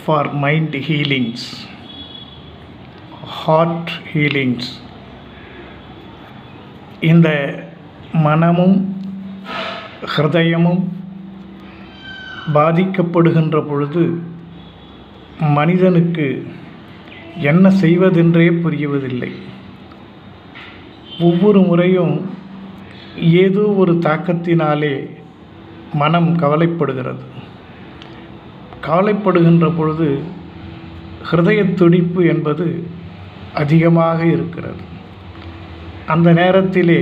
for mind healings, heart healings. இந்த மனமும் ஹிருதயமும் பாதிக்கப்படுகின்ற பொழுது மனிதனுக்கு என்ன செய்வதென்றே புரிவதில்லை. ஒவ்வொரு முறையும் ஏதோ ஒரு தாக்கத்தினாலே மனம் கவலைப்படுகிறது. கவலைப்படுகின்ற பொழுது ஹிருதய துடிப்பு என்பது அதிகமாக இருக்கிறது. அந்த நேரத்திலே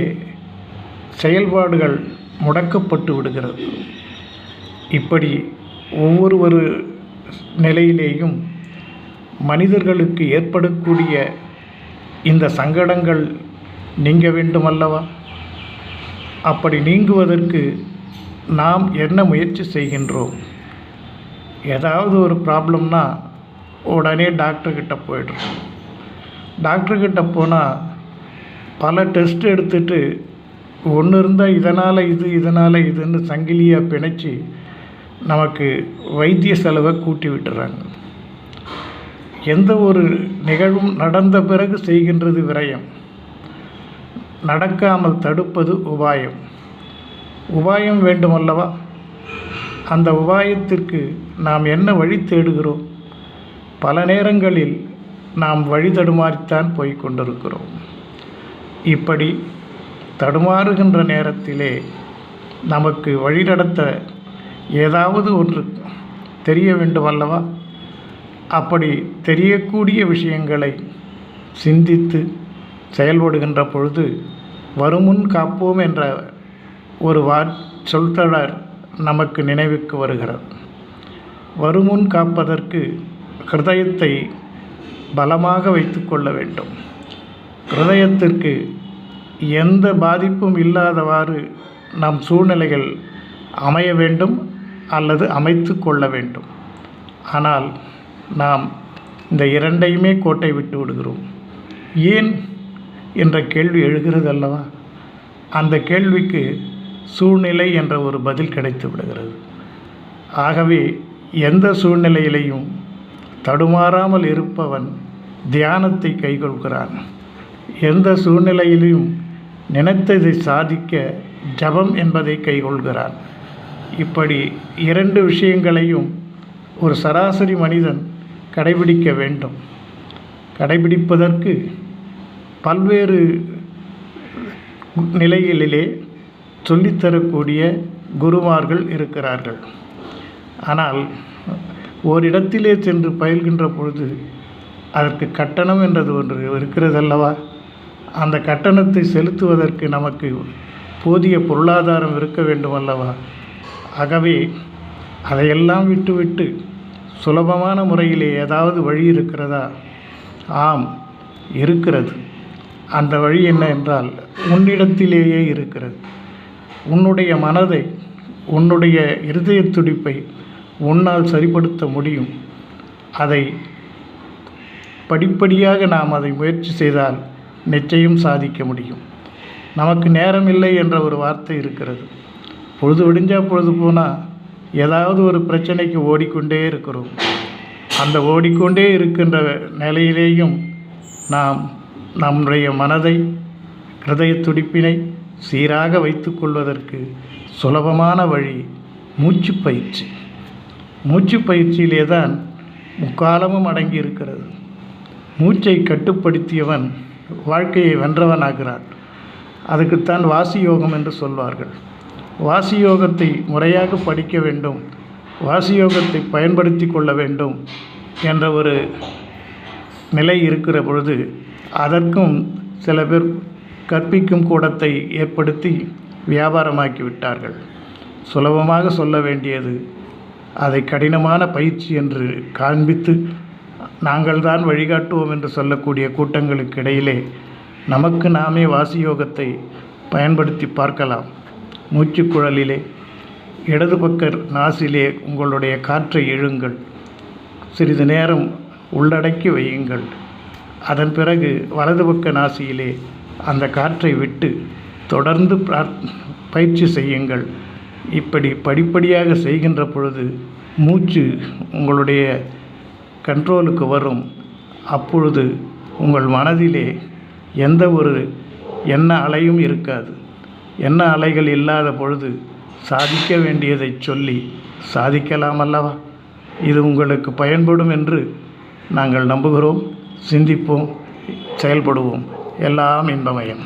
செயல்பாடுகள் முடக்கப்பட்டு விடுகிறது. இப்படி ஒவ்வொரு நிலையிலேயும் மனிதர்களுக்கு ஏற்படக்கூடிய இந்த சங்கடங்கள் நீங்க வேண்டுமல்லவா? அப்படி நீங்குவதற்கு நாம் என்ன முயற்சி செய்கின்றோம்? ஏதாவது ஒரு ப்ராப்ளம்னா உடனே டாக்டர்கிட்ட போய்டுறோம். டாக்டர்கிட்ட போனால் பல டெஸ்ட் எடுத்துட்டு ஒன்று இருந்தால் இதனால் இதுன்னு சங்கிலியாக பிணைச்சி நமக்கு வைத்திய செலவை கூட்டி விட்டுறாங்க. எந்த ஒரு நிகழ்வும் நடந்த பிறகு செய்கின்றது விரயம், நடக்காமல் தடுப்பது உபாயம். உபாயம் வேண்டுமல்லவா? அந்த உபாயத்திற்கு நாம் என்ன வழி தேடுகிறோம்? பல நேரங்களில் நாம் வழி தடுமாறித்தான் போய்கொண்டிருக்கிறோம். இப்படி தடுமாறுகின்ற நேரத்திலே நமக்கு வழிநடத்த ஏதாவது ஒன்று தெரிய வேண்டுமல்லவா? அப்படி தெரியக்கூடிய விஷயங்களை சிந்தித்து செயல்படுகின்ற பொழுது வருமுன் காப்போம் என்ற ஒரு சொல்தொடர் நமக்கு நினைவுக்கு வருகிறது. வருமுன் காப்பதற்கு ஹிருதயத்தை பலமாக வைத்து கொள்ள வேண்டும். ஹிருதயத்திற்கு எந்த பாதிப்பும் இல்லாதவாறு நம் சூழ்நிலைகள் அமைய வேண்டும் அல்லது அமைத்து கொள்ள வேண்டும். ஆனால் நாம் இந்த இரண்டையுமே கோட்டை விட்டு விடுகிறோம். ஏன் என்ற கேள்வி எழுகிறது அல்லவா? அந்த கேள்விக்கு சூழ்நிலை என்ற ஒரு பதில் கிடைத்து விடுகிறது. ஆகவே எந்த சூழ்நிலையிலையும் தடுமாறாமல் இருப்பவன் தியானத்தை கைக்கொள்கிறான். எந்த சூழ்நிலையிலும் நினைத்ததை சாதிக்க ஜபம் என்பதை கைக்கொள்கிறான். இப்படி இரண்டு விஷயங்களையும் ஒரு சராசரி மனிதன் கடைபிடிக்க வேண்டும். கடைபிடிப்பதற்கு பல்வேறு நிலைகளிலே சொல்லித்தரக்கூடிய குருமார்கள் இருக்கிறார்கள். ஆனால் ஓரிடத்திலே சென்று பயில்கின்ற பொழுது அதற்கு கட்டணம் என்றது ஒன்று இருக்கிறதல்லவா? அந்த கட்டணத்தை செலுத்துவதற்கு நமக்கு போதிய பொருளாதாரம் இருக்க வேண்டுமல்லவா? ஆகவே அதையெல்லாம் விட்டுவிட்டு சுலபமான முறையிலே ஏதாவது வழி இருக்கிறதா? ஆம், இருக்கிறது. அந்த வழி என்ன என்றால் உன்னிடத்திலேயே இருக்கிறது. உன்னுடைய மனதை, உன்னுடைய இருதய துடிப்பை உன்னால் சரிப்படுத்த முடியும். அதை படிப்படியாக நாம் அதை முயற்சி செய்தால் நிச்சயம் சாதிக்க முடியும். நமக்கு நேரம் இல்லை என்ற ஒரு வார்த்தை இருக்கிறது. பொழுது விடிஞ்சா பொழுது போனால் ஏதாவது ஒரு பிரச்சனைக்கு ஓடிக்கொண்டே இருக்கிறோம். அந்த ஓடிக்கொண்டே இருக்கின்ற நிலையிலேயும் நாம் நம்முடைய மனதை, ஹிருதய துடிப்பினை சீராக வைத்து கொள்வதற்கு சுலபமான வழி மூச்சு பயிற்சி. மூச்சு பயிற்சியிலே தான் முக்காலமும் அடங்கி இருக்கிறது. மூச்சை கட்டுப்படுத்தியவன் வாழ்க்கையை வென்றவனாகிறான். அதுக்குத்தான் வாசி யோகம் என்று சொல்வார்கள். வாசி யோகத்தை முறையாக படிக்க வேண்டும், வாசி யோகத்தை பயன்படுத்தி கொள்ள வேண்டும் என்ற ஒரு நிலை இருக்கிற பொழுது அதற்கும் சில பேர் கற்பிக்கும் கூடத்தை ஏற்படுத்தி வியாபாரமாக்கி விட்டார்கள். சுலபமாக சொல்ல வேண்டியது அதை கடினமான பயிற்சி என்று காண்பித்து நாங்கள் தான் வழிகாட்டுவோம் என்று சொல்லக்கூடிய கூட்டங்களுக்கு இடையிலே நமக்கு நாமே வாசி யோகத்தை பயன்படுத்தி பார்க்கலாம். மூச்சுக்குழலிலே இடது பக்க நாசிலே உங்களுடைய காற்றை இழுங்கள், சிறிது நேரம் உள்ளடக்கி வையுங்கள். அதன் பிறகு வலது பக்க நாசியிலே அந்த காற்றை விட்டு தொடர்ந்து பயிற்சி செய்யுங்கள். இப்படி படிப்படியாக செய்கின்ற பொழுது மூச்சு உங்களுடைய கண்ட்ரோலுக்கு வரும். அப்பொழுது உங்கள் மனதிலே எந்த ஒரு எண்ண அலையும் இருக்காது. எண்ண அலைகள் இல்லாத பொழுது சாதிக்க வேண்டியதை சொல்லி சாதிக்கலாம் அல்லவா? இது உங்களுக்கு பயன்படும் என்று நாங்கள் நம்புகிறோம். சிந்திப்போம், செயல்படுவோம். எல்லாம் இன்பமயம்.